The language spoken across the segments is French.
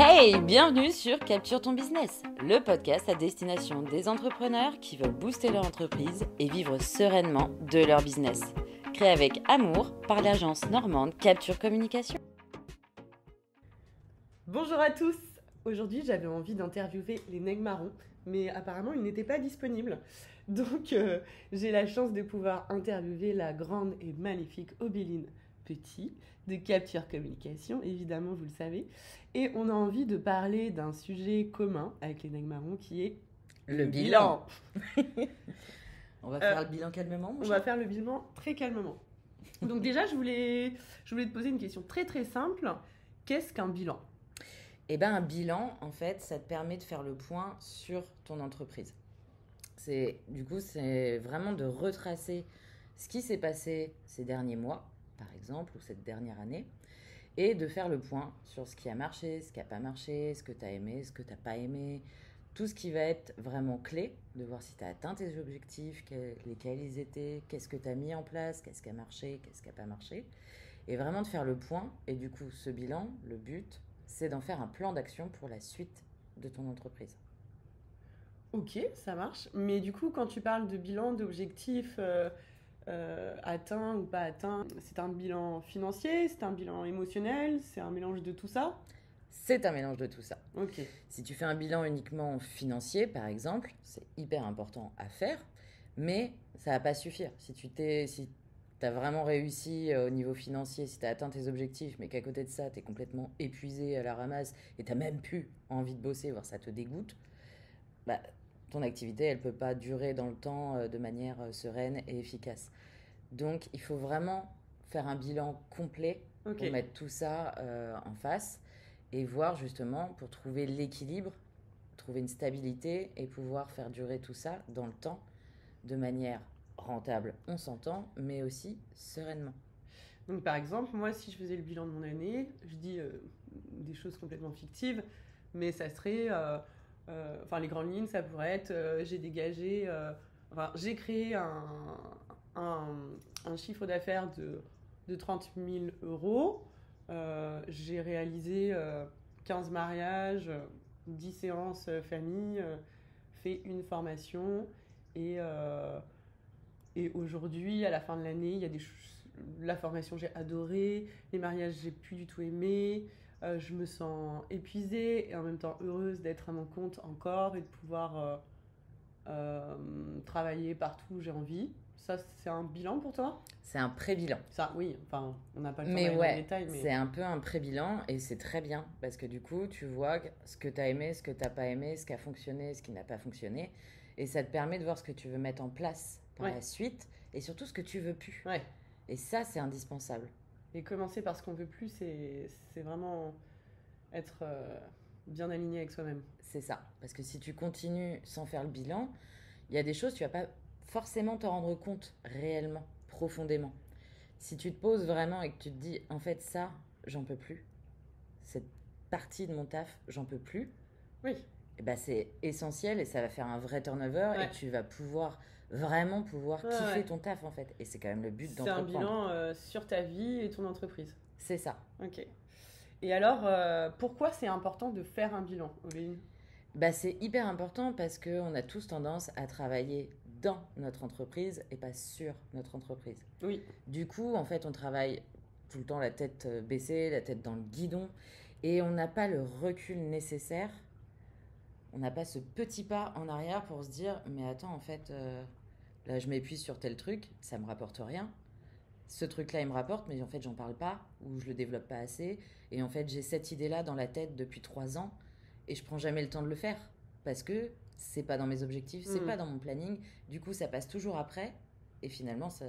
Hey, bienvenue sur Capture ton business, le podcast à destination des entrepreneurs qui veulent booster leur entreprise et vivre sereinement de leur business. Créé avec amour par l'agence normande Capture Communication. Bonjour à tous. Aujourd'hui, j'avais envie d'interviewer les nègres marrons, mais apparemment, ils n'étaient pas disponibles. Donc, j'ai la chance de pouvoir interviewer la grande et maléfique Obéline Petit de Capture Communication, évidemment, vous le savez. Et on a envie de parler d'un sujet commun avec les nègres marrons qui est Le bilan. On va faire le bilan calmement, On va faire le bilan très calmement. Donc déjà, je voulais te poser une question très très simple. Qu'est-ce qu'un bilan ? Eh bien, un bilan, en fait, ça te permet de faire le point sur ton entreprise. C'est vraiment de retracer ce qui s'est passé ces derniers mois, par exemple, ou cette dernière année, et de faire le point sur ce qui a marché, ce qui n'a pas marché, ce que tu as aimé, ce que tu n'as pas aimé, tout ce qui va être vraiment clé, de voir si tu as atteint tes objectifs, lesquels ils étaient, qu'est-ce que tu as mis en place, qu'est-ce qui a marché, qu'est-ce qui n'a pas marché, et vraiment de faire le point. Et du coup, ce bilan, le but, c'est d'en faire un plan d'action pour la suite de ton entreprise. Ok, ça marche. Mais du coup, quand tu parles de bilan, d'objectifs atteints ou pas atteints, c'est un bilan financier, c'est un bilan émotionnel, c'est un mélange de tout ça ? C'est un mélange de tout ça. Ok. Si tu fais un bilan uniquement financier, par exemple, c'est hyper important à faire, mais ça ne va pas suffire. Si tu as vraiment réussi au niveau financier, si tu as atteint tes objectifs, mais qu'à côté de ça, tu es complètement épuisé à la ramasse et tu n'as même plus envie de bosser, voire ça te dégoûte, ton activité, elle ne peut pas durer dans le temps de manière sereine et efficace. Donc, il faut vraiment faire un bilan complet pour mettre tout ça en face et voir justement pour trouver l'équilibre, trouver une stabilité et pouvoir faire durer tout ça dans le temps de manière rentable, on s'entend, mais aussi sereinement. Donc par exemple, moi si je faisais le bilan de mon année, je dis des choses complètement fictives, mais ça serait, les grandes lignes, ça pourrait être, j'ai créé un chiffre d'affaires de 30 000 euros, j'ai réalisé 15 mariages, 10 séances famille, fait une formation et aujourd'hui, à la fin de l'année, il y a la formation j'ai adoré, les mariages j'ai plus du tout aimé, je me sens épuisée et en même temps heureuse d'être à mon compte encore et de pouvoir travailler partout où j'ai envie. Ça, c'est un bilan pour toi ? C'est un pré-bilan. Ça, oui, enfin, on n'a pas le temps d'aller dans le détail. Mais c'est un peu un pré-bilan et c'est très bien parce que du coup, tu vois ce que tu as aimé, ce que tu n'as pas aimé, ce qui a fonctionné, ce qui n'a pas fonctionné. Et ça te permet de voir ce que tu veux mettre en place pour la suite et surtout ce que tu veux plus. Ouais. Et ça, c'est indispensable. Et commencer par ce qu'on veut plus, c'est vraiment être bien aligné avec soi-même. C'est ça. Parce que si tu continues sans faire le bilan, il y a des choses, tu vas pas forcément te rendre compte réellement, profondément. Si tu te poses vraiment et que tu te dis, en fait, ça, j'en peux plus. Cette partie de mon taf, j'en peux plus. Oui. Et c'est essentiel et ça va faire un vrai turnover et tu vas vraiment pouvoir kiffer ton taf, en fait. Et c'est quand même le but d'entreprendre. C'est un bilan sur ta vie et ton entreprise. C'est ça. Ok. Et alors, pourquoi c'est important de faire un bilan, Obéline ? C'est hyper important parce qu'on a tous tendance à travailler dans notre entreprise et pas sur notre entreprise. Oui. Du coup, en fait, on travaille tout le temps la tête baissée, la tête dans le guidon et on n'a pas le recul nécessaire. On n'a pas ce petit pas en arrière pour se dire « Mais attends, en fait, là, je m'épuise sur tel truc, ça ne me rapporte rien. Ce truc-là, il me rapporte, mais en fait, j'en parle pas ou je le développe pas assez. Et en fait, j'ai cette idée-là dans la tête depuis 3 ans et je prends jamais le temps de le faire parce que c'est pas dans mes objectifs, c'est pas dans mon planning. Du coup, ça passe toujours après et finalement, ça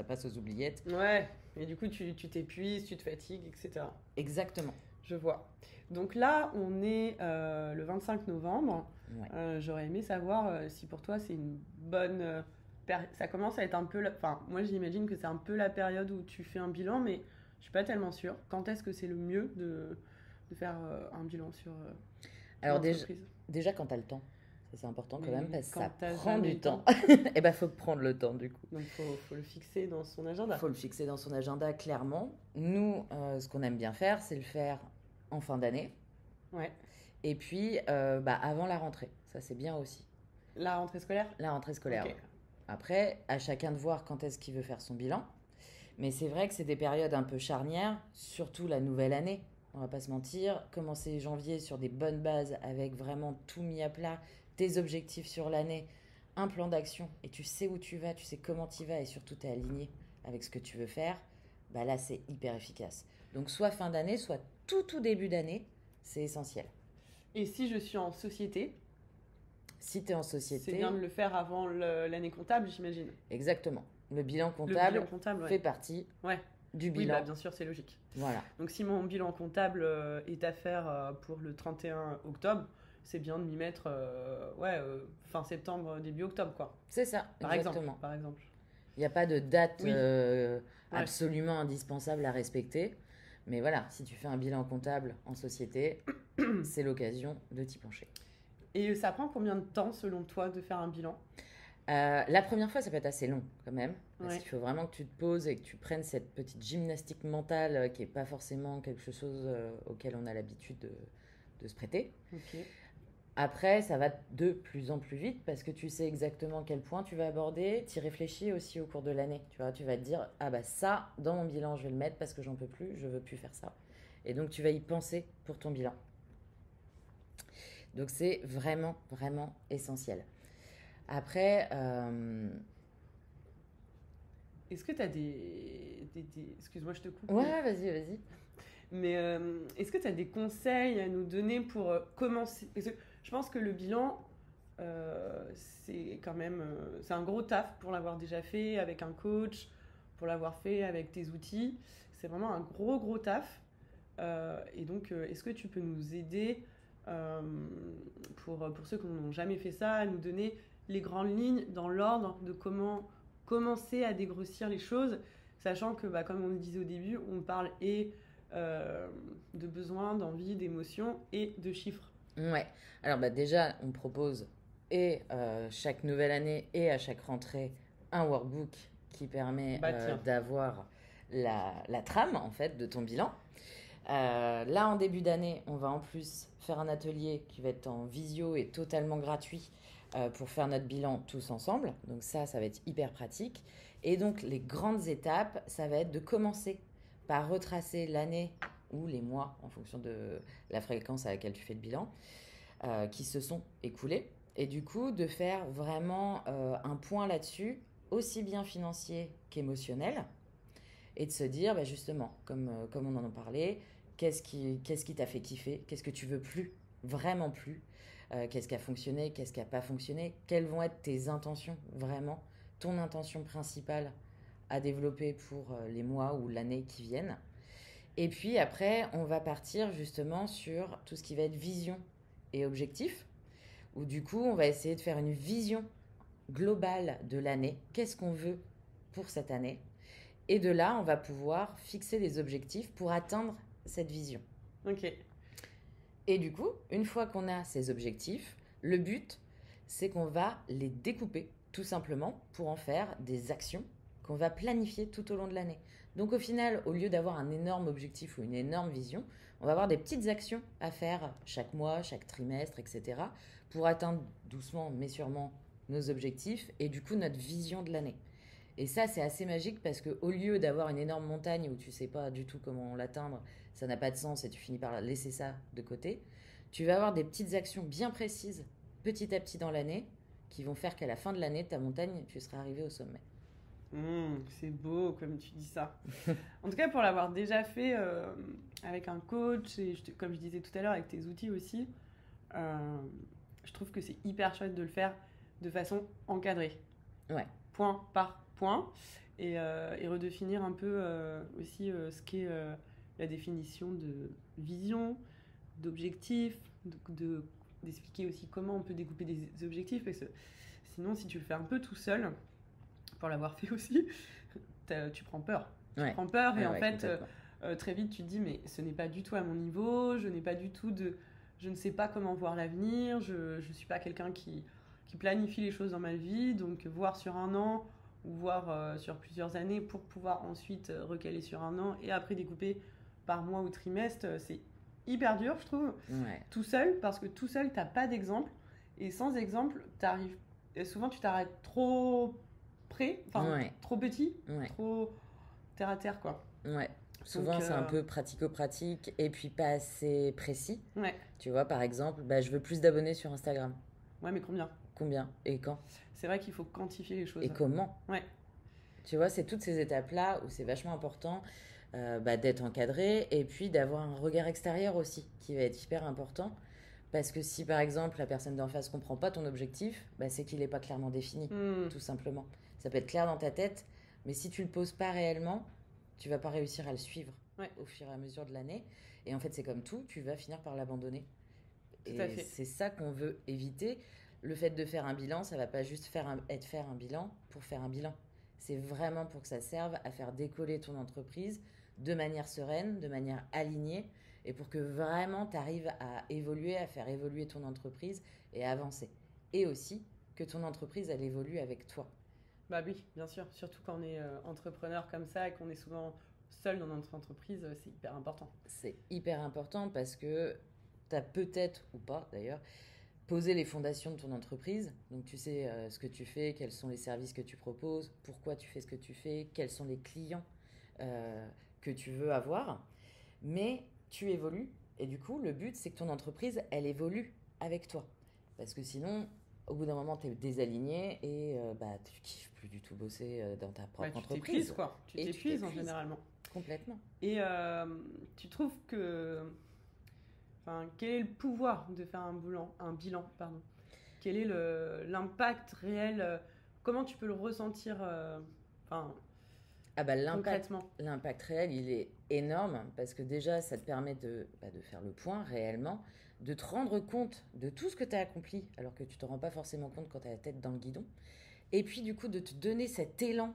passe aux oubliettes. Ouais, et du coup, tu t'épuises, tu te fatigues, etc. Exactement. Je vois. Donc là, on est le 25 novembre. Ouais. J'aurais aimé savoir si pour toi, c'est une bonne... ça commence à être un peu... moi, j'imagine que c'est un peu la période où tu fais un bilan, mais je suis pas tellement sûre. Quand est-ce que c'est le mieux de faire un bilan sur Alors déjà, quand tu as le temps. Ça, c'est important quand même parce que ça prend du temps. Et faut prendre le temps du coup. Donc, faut le fixer dans son agenda. Il faut le fixer dans son agenda, clairement. Nous, ce qu'on aime bien faire, c'est le faire en fin d'année. Ouais. Et puis, avant la rentrée. Ça, c'est bien aussi. La rentrée scolaire? La rentrée scolaire. Ok. Ouais. Après, à chacun de voir quand est-ce qu'il veut faire son bilan. Mais c'est vrai que c'est des périodes un peu charnières, surtout la nouvelle année. On va pas se mentir, commencer janvier sur des bonnes bases avec vraiment tout mis à plat, tes objectifs sur l'année, un plan d'action et tu sais où tu vas, tu sais comment tu vas et surtout tu es aligné avec ce que tu veux faire, bah là c'est hyper efficace. Donc soit fin d'année, soit tout début d'année, c'est essentiel. Et si je suis en société, Si tu es en c'est société, bien de le faire avant l'année comptable, j'imagine. exactement. Le bilan Le comptable bilan comptable, ouais. fait partie Ouais. du Oui, bilan. bien sûr, c'est logique. Voilà. Donc si mon bilan comptable est à faire pour le 31 octobre, c'est bien de m'y mettre fin septembre, début octobre, quoi. C'est ça, Par exactement. exemple, par exemple. Il n'y a pas de date Oui. Ouais. absolument indispensable à respecter. Mais voilà, si tu fais un bilan comptable en société, c'est l'occasion de t'y pencher. Et ça prend combien de temps, selon toi, de faire un bilan? La première fois, ça peut être assez long quand même. Parce Ouais. qu'il faut vraiment que tu te poses et que tu prennes cette petite gymnastique mentale qui n'est pas forcément quelque chose auquel on a l'habitude de se prêter. Ok. Après, ça va de plus en plus vite parce que tu sais exactement quel point tu vas aborder. Tu y réfléchis aussi au cours de l'année. Tu vois, tu vas te dire, ah bah ça, dans mon bilan, je vais le mettre parce que j'en peux plus, je veux plus faire ça. Et donc, tu vas y penser pour ton bilan. Donc, c'est vraiment, vraiment essentiel. Après, Est-ce que tu as Excuse-moi, je te coupe. ouais, vas-y, vas-y. Mais est-ce que tu as des conseils à nous donner pour commencer? Parce que je pense que le bilan, c'est quand même c'est un gros taf pour l'avoir déjà fait avec un coach, pour l'avoir fait avec tes outils. C'est vraiment un gros taf. Et donc, est-ce que tu peux nous aider euh, pour ceux qui n'ont jamais fait ça, à nous donner les grandes lignes dans l'ordre de comment commencer à dégrossir les choses, sachant que, comme on le disait au début, on parle de besoins, d'envie, d'émotions et de chiffres. Ouais. Alors, déjà, on propose et chaque nouvelle année et à chaque rentrée un workbook qui permet Tiens. d'avoir la trame en fait de ton bilan. Là, en début d'année, on va en plus faire un atelier qui va être en visio et totalement gratuit pour faire notre bilan tous ensemble. Donc ça va être hyper pratique. Et donc, les grandes étapes, ça va être de commencer par retracer l'année ou les mois en fonction de la fréquence à laquelle tu fais le bilan qui se sont écoulés. Et du coup, de faire vraiment un point là-dessus, aussi bien financier qu'émotionnel, et de se dire, justement, comme on en a parlé, qu'est-ce qui t'a fait kiffer, qu'est-ce que tu veux plus, vraiment plus, qu'est-ce qui a fonctionné, qu'est-ce qui n'a pas fonctionné, quelles vont être tes intentions, vraiment, ton intention principale à développer pour les mois ou l'année qui viennent. Et puis après, on va partir justement sur tout ce qui va être vision et objectif, où du coup, on va essayer de faire une vision globale de l'année. Qu'est-ce qu'on veut pour cette année? Et de là, on va pouvoir fixer des objectifs pour atteindre cette vision. Ok. Et du coup, une fois qu'on a ces objectifs, le but, c'est qu'on va les découper tout simplement pour en faire des actions qu'on va planifier tout au long de l'année. Donc au final, au lieu d'avoir un énorme objectif ou une énorme vision, on va avoir des petites actions à faire chaque mois, chaque trimestre, etc. pour atteindre doucement mais sûrement nos objectifs et du coup notre vision de l'année. Et ça, c'est assez magique parce qu'au lieu d'avoir une énorme montagne où tu sais pas du tout comment l'atteindre, ça n'a pas de sens et tu finis par laisser ça de côté, tu vas avoir des petites actions bien précises petit à petit dans l'année qui vont faire qu'à la fin de l'année, ta montagne, tu seras arrivé au sommet. C'est beau comme tu dis ça. En tout cas, pour l'avoir déjà fait avec un coach et comme je disais tout à l'heure avec tes outils aussi, je trouve que c'est hyper chouette de le faire de façon encadrée. Ouais. Point par point. Et redéfinir un peu aussi ce qu'est la définition de vision, d'objectif, d'expliquer aussi comment on peut découper des objectifs. Parce que sinon, si tu le fais un peu tout seul, pour l'avoir fait aussi, tu prends peur. Ouais. Tu prends peur et en fait, complètement. très vite, tu te dis, mais ce n'est pas du tout à mon niveau, je n'ai pas du tout de... Je ne sais pas comment voir l'avenir, je ne suis pas quelqu'un qui planifie les choses dans ma vie, donc voir sur un an ou voir sur plusieurs années pour pouvoir ensuite recaler sur un an et après découper par mois ou trimestre, c'est hyper dur, je trouve, Ouais. tout seul, parce que tout seul, t'as pas d'exemple. Et sans exemple, souvent tu t'arrêtes trop près, enfin Ouais. trop petit, Ouais. trop terre à terre, quoi. Ouais. Donc, Souvent, c'est un peu pratico-pratique et puis pas assez précis. ouais. Tu vois, par exemple, bah, je veux plus d'abonnés sur Instagram. Ouais, mais combien? Combien et quand C'est vrai qu'il faut quantifier les choses. et comment? Ouais. Tu vois, c'est toutes ces étapes-là où c'est vachement important bah, d'être encadré et puis d'avoir un regard extérieur aussi qui va être hyper important. Parce que si par exemple la personne d'en face comprend pas ton objectif, bah, c'est qu'il n'est pas clairement défini, Hmm. tout simplement. Ça peut être clair dans ta tête, mais si tu le poses pas réellement, tu vas pas réussir à le suivre Ouais. au fur et à mesure de l'année. Et en fait, c'est comme tout, tu vas finir par l'abandonner. Tout à Et fait. c'est ça qu'on veut éviter. Le fait de faire un bilan, ça va pas juste être faire un bilan pour faire un bilan. C'est vraiment pour que ça serve à faire décoller ton entreprise de manière sereine, de manière alignée, et pour que vraiment tu arrives à évoluer, à faire évoluer ton entreprise et à avancer. Et aussi que ton entreprise, elle évolue avec toi. Bah oui, bien sûr. Surtout quand on est entrepreneur comme ça et qu'on est souvent seul dans notre entreprise, c'est hyper important. C'est hyper important parce que tu as peut-être, ou pas d'ailleurs, poser les fondations de ton entreprise. Donc tu sais ce que tu fais, quels sont les services que tu proposes, pourquoi tu fais ce que tu fais, quels sont les clients que tu veux avoir. Mais tu évolues et du coup le but c'est que ton entreprise elle évolue avec toi. Parce que sinon au bout d'un moment tu es désaligné et bah, tu kiffes plus du tout bosser dans ta Bah, propre tu t'épuises, entreprise. quoi. Tu Et t'épuises généralement. complètement. Et tu trouves que. Enfin, quel est le pouvoir de faire un bilan, pardon. Quel est l'impact réel comment tu peux le ressentir enfin, Ah bah, concrètement? l'impact réel, il est énorme parce que déjà, ça te permet de faire le point réellement, de te rendre compte de tout ce que tu as accompli alors que tu ne te rends pas forcément compte quand tu as la tête dans le guidon. Et puis du coup, de te donner cet élan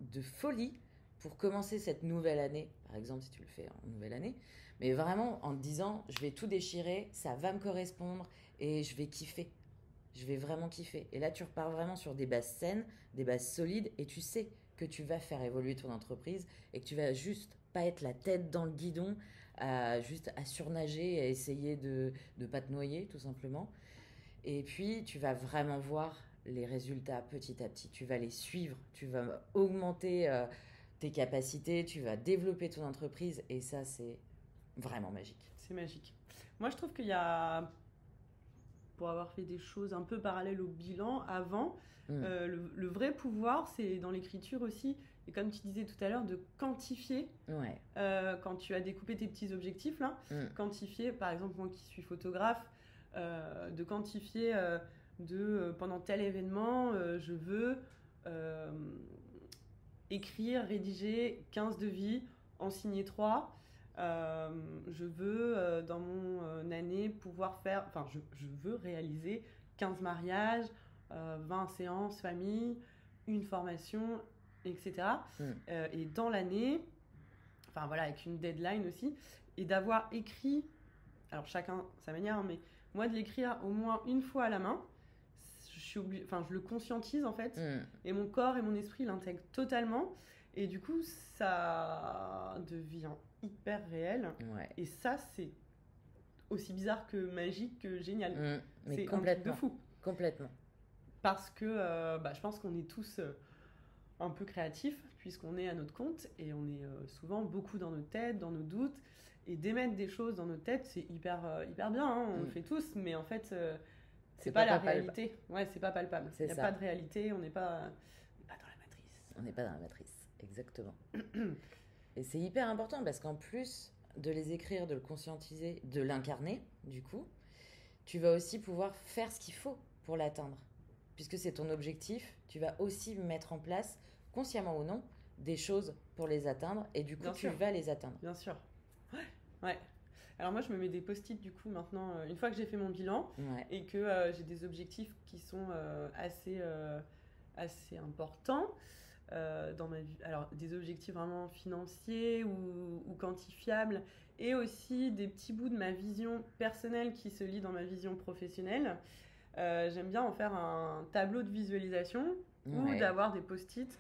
de folie pour commencer cette nouvelle année, par exemple si tu le fais en nouvelle année, mais vraiment en te disant, je vais tout déchirer, ça va me correspondre et je vais kiffer. Je vais vraiment kiffer. Et là, tu repars vraiment sur des bases saines, des bases solides, et tu sais que tu vas faire évoluer ton entreprise et que tu vas juste pas être la tête dans le guidon, juste à surnager, à essayer de ne pas te noyer, tout simplement. Et puis, tu vas vraiment voir les résultats petit à petit. Tu vas les suivre, tu vas augmenter tes capacités, tu vas développer ton entreprise, et ça, c'est vraiment magique. C'est magique. Moi, je trouve qu'il y a, pour avoir fait des choses un peu parallèles au bilan avant, le vrai pouvoir, c'est dans l'écriture aussi. Et comme tu disais tout à l'heure, de quantifier, Ouais. quand tu as découpé tes petits objectifs, là, quantifier, par exemple, moi qui suis photographe, de quantifier pendant tel événement, je veux écrire, rédiger 15 devis, en signer 3. Je veux, dans mon année, pouvoir faire. Enfin, je veux réaliser 15 mariages, 20 séances famille, une formation, etc. Et dans l'année, enfin voilà, avec une deadline aussi, et d'avoir écrit, alors chacun sa manière, mais moi de l'écrire au moins une fois à la main, je le conscientise en fait, et mon corps et mon esprit l'intègrent totalement, et du coup ça devient hyper réel. Ouais. Et ça, c'est aussi bizarre que magique que génial. Mais c'est complètement. Un truc de fou. Complètement. Parce que je pense qu'on est tous un peu créatifs, puisqu'on est à notre compte, et on est souvent beaucoup dans nos têtes, dans nos doutes, et d'émettre des choses dans nos têtes, c'est hyper bien, hein, on le fait tous, mais en fait, c'est pas la réalité. Ouais, c'est pas palpable. Il n'y a pas de réalité, on n'est pas dans la matrice. On n'est pas dans la matrice, exactement. Et c'est hyper important parce qu'en plus de les écrire, de le conscientiser, de l'incarner, du coup, tu vas aussi pouvoir faire ce qu'il faut pour l'atteindre. Puisque c'est ton objectif, tu vas aussi mettre en place, consciemment ou non, des choses pour les atteindre, et du coup, tu vas les atteindre. Bien sûr. Ouais. Alors moi, je me mets des post-it du coup maintenant, une fois que j'ai fait mon bilan, et que j'ai des objectifs qui sont assez importants dans ma vie. Alors des objectifs vraiment financiers ou quantifiables, et aussi des petits bouts de ma vision personnelle qui se lient dans ma vision professionnelle. J'aime bien en faire un tableau de visualisation ou d'avoir des post-it,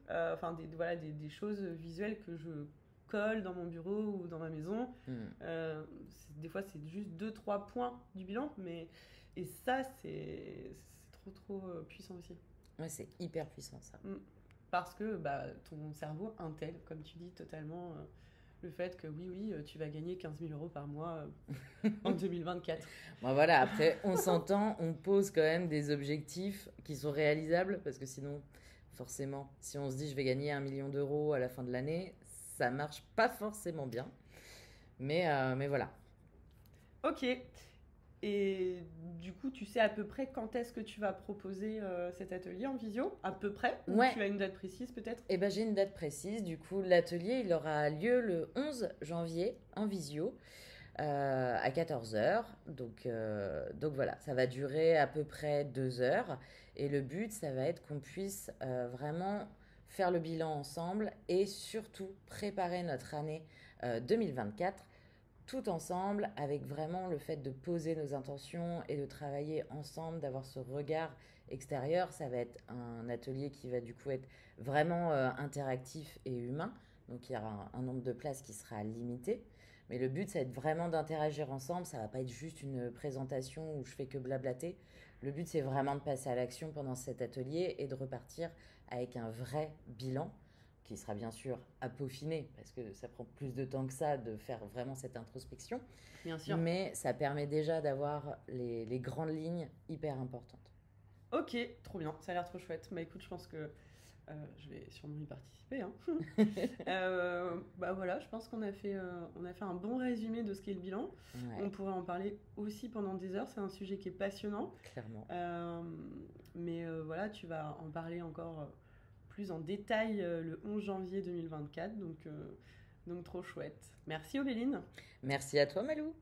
des choses visuelles que je colle dans mon bureau ou dans ma maison. Mm. Des fois, c'est juste 2-3 points du bilan, et ça, c'est trop puissant aussi. Ouais, c'est hyper puissant ça. Parce que ton cerveau intègre, comme tu dis, totalement le fait que oui, tu vas gagner 15 000 euros par mois en 2024. Bon, voilà, après, on s'entend, on pose quand même des objectifs qui sont réalisables, parce que sinon, forcément, si on se dit je vais gagner 1 million d'euros à la fin de l'année, ça marche pas forcément bien. Mais voilà. Ok. Et du coup, tu sais à peu près quand est-ce que tu vas proposer cet atelier en visio? À peu près? Ou Ouais. tu as une date précise peut-être? Eh ben, j'ai une date précise. Du coup, l'atelier, il aura lieu le 11 janvier en visio à 14h. Donc voilà, ça va durer à peu près 2 heures. Et le but, ça va être qu'on puisse vraiment faire le bilan ensemble et surtout préparer notre année 2024 tout ensemble, avec vraiment le fait de poser nos intentions et de travailler ensemble, d'avoir ce regard extérieur. Ça va être un atelier qui va du coup être vraiment interactif et humain. Donc il y aura un nombre de places qui sera limité. Mais le but, ça va être vraiment d'interagir ensemble. Ça va pas être juste une présentation où je fais que blablater. Le but, c'est vraiment de passer à l'action pendant cet atelier et de repartir avec un vrai bilan qui sera bien sûr à peaufiner, parce que ça prend plus de temps que ça de faire vraiment cette introspection. Bien sûr. Mais ça permet déjà d'avoir les grandes lignes hyper importantes. Ok, trop bien, ça a l'air trop chouette. Bah écoute, je pense que je vais sûrement y participer. Hein. Voilà, je pense qu'on a fait un bon résumé de ce qu'est le bilan. Ouais. On pourrait en parler aussi pendant des heures, c'est un sujet qui est passionnant. Clairement. Mais voilà, tu vas en parler encore plus en détail le 11 janvier 2024, donc trop chouette. Merci Obéline. Merci à toi Malou.